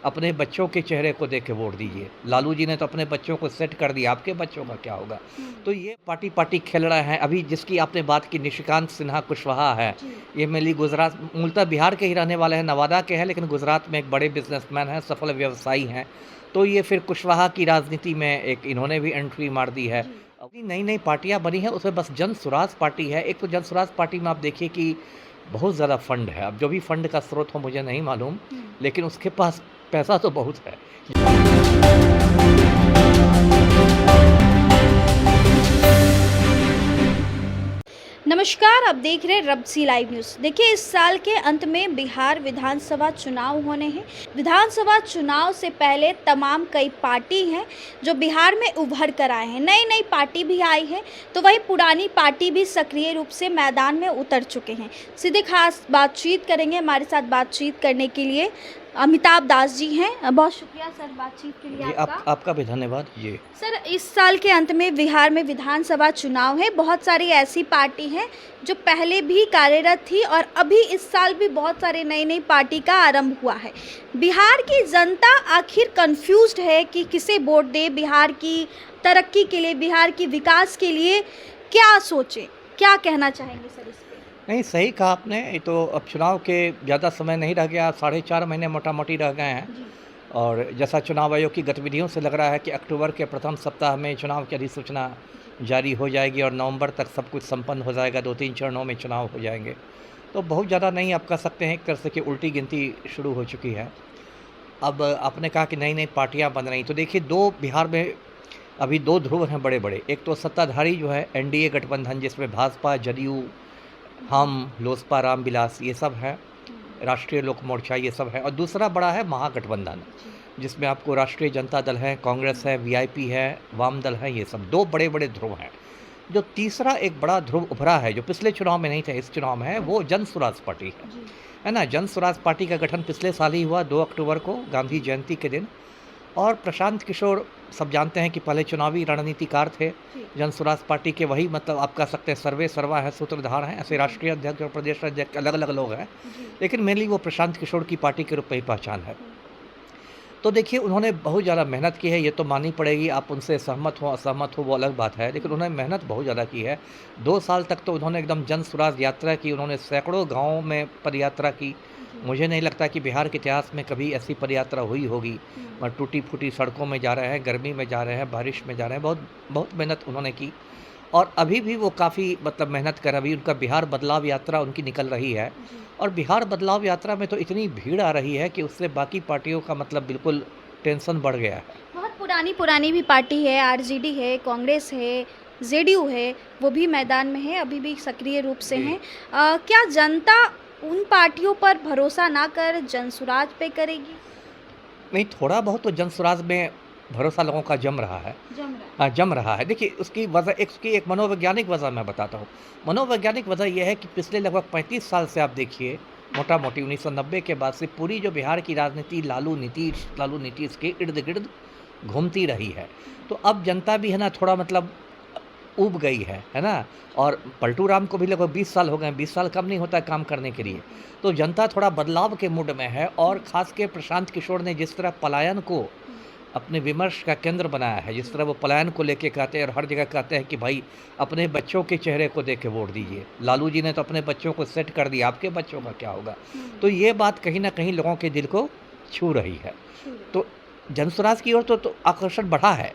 अपने बच्चों के चेहरे को देख के वोट दीजिए। लालू जी ने तो अपने बच्चों को सेट कर दिया, आपके बच्चों का क्या होगा? तो ये पार्टी पार्टी खेल रहे हैं। अभी जिसकी आपने बात की निशिकांत सिन्हा कुशवाहा है, ये मेनली गुजरात मूलतः बिहार के ही रहने वाले हैं, नवादा के हैं, लेकिन गुजरात में एक बड़े बिजनेसमैन हैं, सफल व्यवसायी हैं। तो ये फिर कुशवाहा की राजनीति में एक इन्होंने भी एंट्री मार दी है। अभी नई-नई पार्टियाँ बनी हैं, उसमें बस जन स्वराज पार्टी है। एक तो जन स्वराज पार्टी में आप देखिए कि बहुत ज़्यादा फंड है। अब जो भी फंड का स्रोत हो मुझे नहीं मालूम, लेकिन उसके पास पैसा तो बहुत है। नमस्कार, आप देख रहे हैं रब्सी लाइव न्यूज़। देखिए, इस साल के अंत में बिहार विधानसभा चुनाव होने हैं। विधानसभा चुनाव से पहले तमाम कई पार्टी हैं जो बिहार में उभर कर आए हैं। नई नई पार्टी भी आई है, तो वही पुरानी पार्टी भी सक्रिय रूप से मैदान में उतर चुके हैं। सीधे खास बातचीत करेंगे। हमारे साथ बातचीत करने के लिए अमिताभ दास जी हैं। बहुत शुक्रिया सर बातचीत के लिए जी, आपका। आपका भी धन्यवाद। जी। सर, इस साल के अंत में बिहार में विधानसभा चुनाव है। बहुत सारी ऐसी पार्टी हैं जो पहले भी कार्यरत थी और अभी इस साल भी बहुत सारे नई पार्टी का आरंभ हुआ है। बिहार की जनता आखिर कंफ्यूज्ड है कि किसे वोट दे। बिहार की तरक्की के लिए, बिहार की विकास के लिए क्या सोचे, क्या कहना चाहेंगे सर इस पे? नहीं, सही कहा आपने। ये तो अब चुनाव के ज़्यादा समय नहीं रह गया, 4.5 महीने मोटा-मोटी रह गए हैं। जी। और जैसा चुनाव आयोग की गतिविधियों से लग रहा है कि अक्टूबर के प्रथम सप्ताह में चुनाव की अधिसूचना जारी हो जाएगी और नवंबर तक सब कुछ संपन्न हो जाएगा। 2-3 चरणों में चुनाव हो जाएंगे। तो बहुत ज़्यादा नहीं आप कह सकते हैं, एक तरह से कि उल्टी गिनती शुरू हो चुकी है। अब आपने कहा कि नई-नई पार्टियाँ बन रही, तो देखिए बिहार में अभी 2 ध्रुव हैं बड़े-बड़े। एक तो सत्ताधारी जो है एनडीए गठबंधन, जिसमें भाजपा, जदयू, हम, लोजपा, रामविलास ये सब हैं, राष्ट्रीय लोक मोर्चा ये सब है। और दूसरा बड़ा है महागठबंधन, जिसमें आपको राष्ट्रीय जनता दल है, कांग्रेस है, वीआईपी है, वाम दल है, ये सब 2 बड़े-बड़े ध्रुव हैं। जो तीसरा एक बड़ा ध्रुव उभरा है, जो पिछले चुनाव में नहीं था, इस चुनाव में है, वो जन स्वराज पार्टी है ना? जन स्वराज पार्टी का गठन पिछले साल ही हुआ 2 अक्टूबर को, गांधी जयंती के दिन। और प्रशांत किशोर सब जानते हैं कि पहले चुनावी रणनीतिकार थे। जन स्वराज पार्टी के वही मतलब आप कह सकते हैं सर्वे सर्वा है, सूत्रधार हैं। ऐसे राष्ट्रीय अध्यक्ष और प्रदेश अध्यक्ष अलग-अलग लोग हैं, लेकिन मेनली वो प्रशांत किशोर की पार्टी के रूप में ही पहचान है। तो देखिए, उन्होंने बहुत ज़्यादा मेहनत की है, ये तो माननी पड़ेगी। आप उनसे सहमत हो असहमत हो वो अलग बात है, लेकिन उन्होंने मेहनत बहुत ज़्यादा की है। 2 साल तक तो उन्होंने एकदम जन स्वराज यात्रा की, उन्होंने सैकड़ों गाँवों में पदयात्रा की। मुझे नहीं लगता कि बिहार के इतिहास में कभी ऐसी पदयात्रा हुई होगी। और टूटी-फूटी सड़कों में जा रहे हैं, गर्मी में जा रहे हैं, बारिश में जा रहे हैं, बहुत बहुत मेहनत उन्होंने की। और अभी भी वो काफ़ी मतलब मेहनत कर, अभी उनका बिहार बदलाव यात्रा उनकी निकल रही है। और बिहार बदलाव यात्रा में तो इतनी भीड़ आ रही है कि उससे बाकी पार्टियों का मतलब बिल्कुल टेंशन बढ़ गया है। बहुत पुरानी भी पार्टी है, आरजेडी है, कांग्रेस है, जेडीयू है, वो भी मैदान में है, अभी भी सक्रिय रूप से हैं। क्या जनता उन पार्टियों पर भरोसा ना कर जनसुराज पे करेगी? नहीं, थोड़ा बहुत तो जन स्वराज में भरोसा लोगों का जम रहा है। जम रहा है। देखिए, उसकी वजह एक मनोवैज्ञानिक वजह मैं बताता हूँ। मनोवैज्ञानिक वजह यह है कि पिछले लगभग 35 साल से आप देखिए, मोटा-मोटी 1990 के बाद से पूरी जो बिहार की राजनीति लालू नीतीश के इर्द-गिर्द घूमती रही है। तो अब जनता भी है ना थोड़ा मतलब ऊब गई है ना? और पलटू राम को भी लगभग 20 साल हो गए हैं, 20 साल कम नहीं होता है काम करने के लिए। तो जनता थोड़ा बदलाव के मूड में है। और ख़ास के प्रशांत किशोर ने जिस तरह पलायन को अपने विमर्श का केंद्र बनाया है, जिस तरह वो पलायन को लेके कहते हैं और हर जगह कहते हैं कि भाई अपने बच्चों के चेहरे को देख के वोट दीजिए। लालू जी ने तो अपने बच्चों को सेट कर दिया, आपके बच्चों का क्या होगा? तो ये बात कहीं न कहीं लोगों के दिल को छू रही है। तो जनस्वराज की ओर तो आकर्षण बढ़ा है।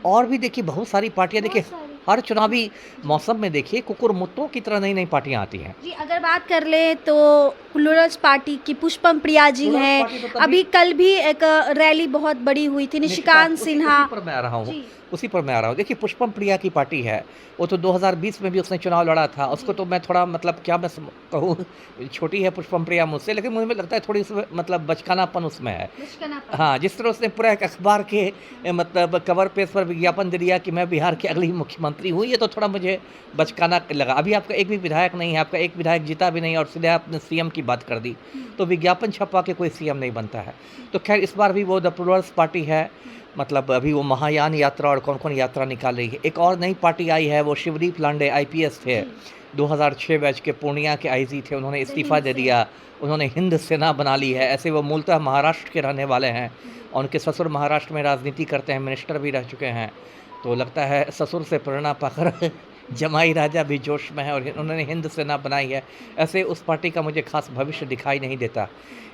और भी देखिए बहुत सारी पार्टियाँ, देखिए हर चुनावी मौसम में देखिए कुकुरमुत्तों की तरह नई-नई पार्टियाँ आती हैं। जी, अगर बात कर लें तो प्लूरल्स पार्टी की पुष्पम प्रिया जी प्लूरल्स हैं। पार्टी तो तभी अभी कल भी एक रैली बहुत बड़ी हुई थी, निशिकांत सिन्हा। उसी पर मैं आ रहा हूँ। जी। उसी पर मैं आ रहा हूँ। देखिए, पुष्पम प्रिया की पार्टी है, वो तो 2020 में भी उसने चुनाव लड़ा था। उसको तो मैं थोड़ा मतलब क्या मैं कहूँ, छोटी है पुष्पम प्रिया मुझसे, लेकिन मुझे लगता है थोड़ी उसमें मतलब बचकानापन उसमें है। हाँ, जिस तरह उसने पूरा एक अखबार के मतलब कवर पेज पर विज्ञापन दे दिया कि मैं बिहार की अगली मुख्यमंत्री हूँ, ये तो थोड़ा मुझे बचकाना लगा। अभी आपका एक भी विधायक नहीं है, आपका एक विधायक जीता भी नहीं और सीधे आपने सीएम की बात कर दी। तो विज्ञापन छपवा के कोई सीएम नहीं बनता है। तो खैर इस बार भी वो द प्लूरल्स पार्टी है। मतलब अभी वो महायान यात्रा और कौन-कौन यात्रा निकाल रही है। एक और नई पार्टी आई है, वो शिवदीप लांडे आईपीएस थे, 2006 बैच के, पूर्णिया के आईजी थे, उन्होंने इस्तीफ़ा दे दिया, उन्होंने हिंद सेना बना ली है। ऐसे वो मूलतः महाराष्ट्र के रहने वाले हैं और उनके ससुर महाराष्ट्र में राजनीति करते हैं, मिनिस्टर भी रह चुके हैं। तो लगता है ससुर से प्रेरणा पाकर जमाई राजा भी जोश में है और उन्होंने हिंद सेना बनाई है। ऐसे उस पार्टी का मुझे खास भविष्य दिखाई नहीं देता।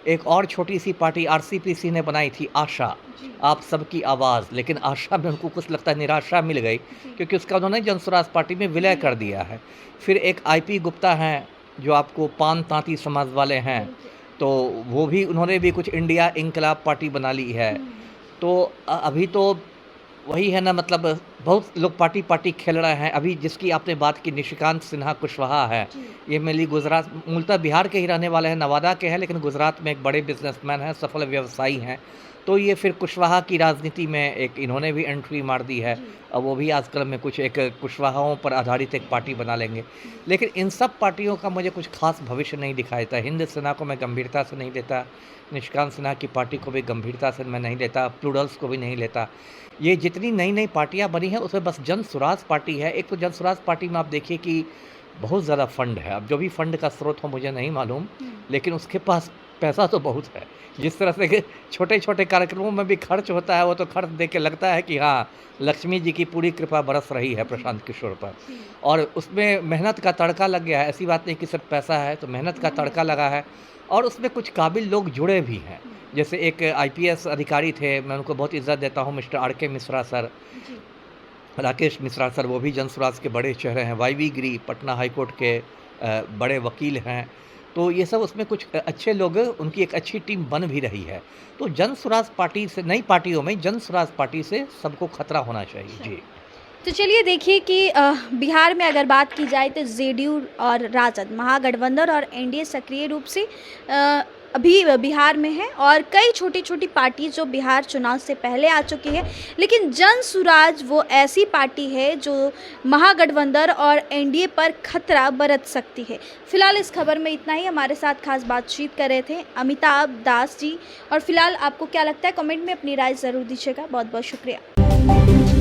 एक और छोटी सी पार्टी आरसीपीसी ने बनाई थी, आशा, आप सबकी आवाज़, लेकिन आशा में उनको कुछ लगता है निराशा मिल गई, क्योंकि उसका उन्होंने जनसुराज पार्टी में विलय कर दिया है। फिर एक आईपी गुप्ता हैं, जो आपको पान तांती समाज वाले हैं, तो वो भी, उन्होंने भी कुछ इंडिया इंकलाब पार्टी बना ली है। तो अभी तो वही है ना, मतलब बहुत लोग पार्टी खेल रहे हैं। अभी जिसकी आपने बात की, निशिकांत सिन्हा कुशवाहा है, ये मेनली गुजरात, मूलतः बिहार के ही रहने वाले हैं, नवादा के हैं, लेकिन गुजरात में एक बड़े बिजनेसमैन हैं, सफल व्यवसायी हैं। तो ये फिर कुशवाहा की राजनीति में एक इन्होंने भी एंट्री मार दी है। अब वो भी आजकल में कुछ एक कुशवाहाओं पर आधारित एक पार्टी बना लेंगे। लेकिन इन सब पार्टियों का मुझे कुछ खास भविष्य नहीं दिखाई देता। हिंद सेना को मैं गंभीरता से नहीं लेता, निशिकांत सिन्हा की पार्टी को भी गंभीरता से मैं नहीं लेता, प्लूरल्स को भी नहीं लेता। ये जितनी नई पार्टियां बनी हैं, उसमें बस जन सुराज पार्टी है। एक तो जन सुराज पार्टी में आप देखिए कि बहुत ज़्यादा फंड है। अब जो भी फंड का स्रोत हो मुझे नहीं मालूम, लेकिन उसके पास पैसा तो बहुत है। जिस तरह से छोटे-छोटे कार्यक्रमों में भी खर्च होता है, वो तो खर्च देख के लगता है कि हाँ, लक्ष्मी जी की पूरी कृपा बरस रही है प्रशांत किशोर पर। और उसमें मेहनत का तड़का लग गया है। ऐसी बात नहीं कि सिर्फ पैसा है, तो मेहनत का तड़का लगा है और उसमें कुछ काबिल लोग जुड़े भी हैं। जैसे एक आईपीएस अधिकारी थे, मैं उनको बहुत इज़्ज़त देता हूँ, mister R K. Mishra sir, Rakesh Mishra sir, वो भी जनसुराज के बड़े चेहरे हैं। वाई.वी. गिरी पटना हाईकोर्ट के बड़े वकील हैं। तो ये सब उसमें कुछ अच्छे लोग, उनकी एक अच्छी टीम बन भी रही है। तो जनसुराज पार्टी से, नई पार्टियों में जनसुराज पार्टी से सबको खतरा होना चाहिए। जी। तो चलिए देखिए कि बिहार में अगर बात की जाए तो जेडीयू और राजद महागठबंधन और एनडीए सक्रिय रूप से अभी बिहार में है और कई छोटी छोटी पार्टी जो बिहार चुनाव से पहले आ चुकी है, लेकिन जन सुराज वो ऐसी पार्टी है जो महागठबंधन और एनडीए पर खतरा बरत सकती है। फिलहाल इस खबर में इतना ही। हमारे साथ खास बातचीत कर रहे थे अमिताभ दास जी। और फिलहाल आपको क्या लगता है, कमेंट में अपनी राय ज़रूर दीजिएगा। बहुत बहुत शुक्रिया।